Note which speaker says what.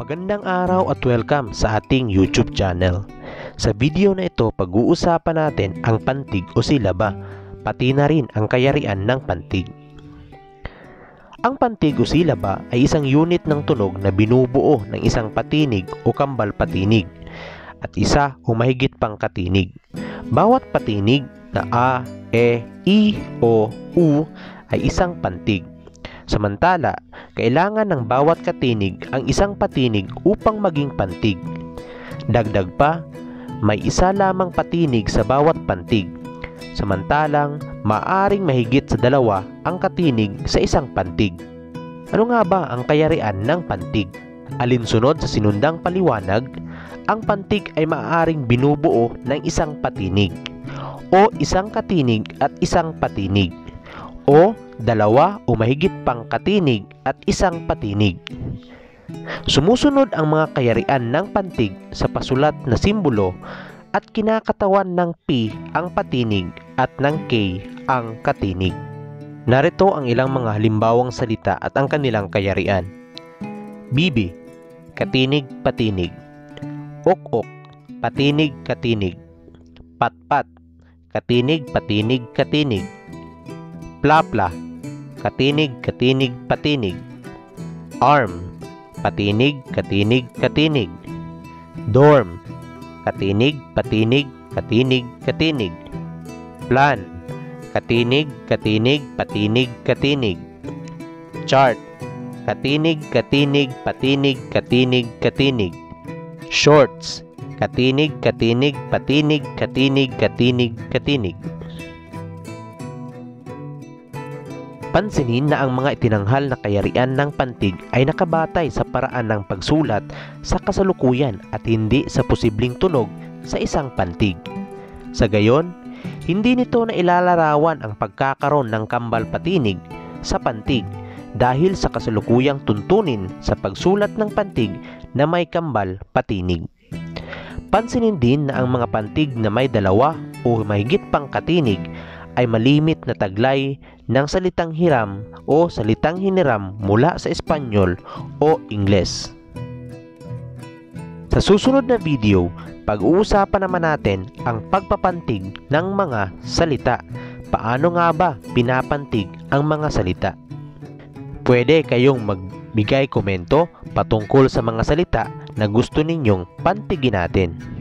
Speaker 1: Magandang araw at welcome sa ating YouTube channel. Sa video na ito, pag-uusapan natin ang pantig o silaba, pati na rin ang kayarian ng pantig. Ang pantig o silaba ay isang unit ng tunog na binubuo ng isang patinig o kambal patinig at isa o mahigit pang katinig. Bawat patinig na a, e, i, o, u ay isang pantig. Samantala, kailangan ng bawat katinig ang isang patinig upang maging pantig. Dagdag pa, may isa lamang patinig sa bawat pantig. Samantalang, maaring mahigit sa dalawa ang katinig sa isang pantig. Ano nga ba ang kayarian ng pantig? Alinsunod sa sinundang paliwanag, ang pantig ay maaaring binubuo ng isang patinig, o isang katinig at isang patinig, o dalawa o mahigit pang katinig at isang patinig. Sumusunod ang mga kayarian ng pantig sa pasulat na simbolo at kinakatawan ng P ang patinig at ng K ang katinig. Narito ang ilang mga halimbawang salita at ang kanilang kayarian. Bibi, katinig-patinig. Ok-ok, patinig-katinig. Pat-pat, katinig-patinig-katinig. Pla-pla, katinig-katinig-patinig. Arm, patinig-katinig-katinig. Dorm, katinig-patinig-katinig-katinig. Plan, katinig-katinig-patinig-katinig. Chart, katinig-katinig-patinig-katinig-katinig. Shorts, katinig-katinig-patinig-katinig-katinig-katinig. Pansinin na ang mga itinanghal na kayarian ng pantig ay nakabatay sa paraan ng pagsulat sa kasalukuyan at hindi sa posibleng tunog sa isang pantig. Sa gayon, hindi nito na ilalarawan ang pagkakaroon ng kambal patinig sa pantig dahil sa kasalukuyang tuntunin sa pagsulat ng pantig na may kambal patinig. Pansinin din na ang mga pantig na may dalawa o mahigit pang katinig ay malimit na taglay ng salitang hiram o salitang hiniram mula sa Espanyol o Ingles. Sa susunod na video, pag-uusapan naman natin ang pagpapantig ng mga salita. Paano nga ba pinapantig ang mga salita? Pwede kayong magbigay komento patungkol sa mga salita na gusto ninyong pantigin natin.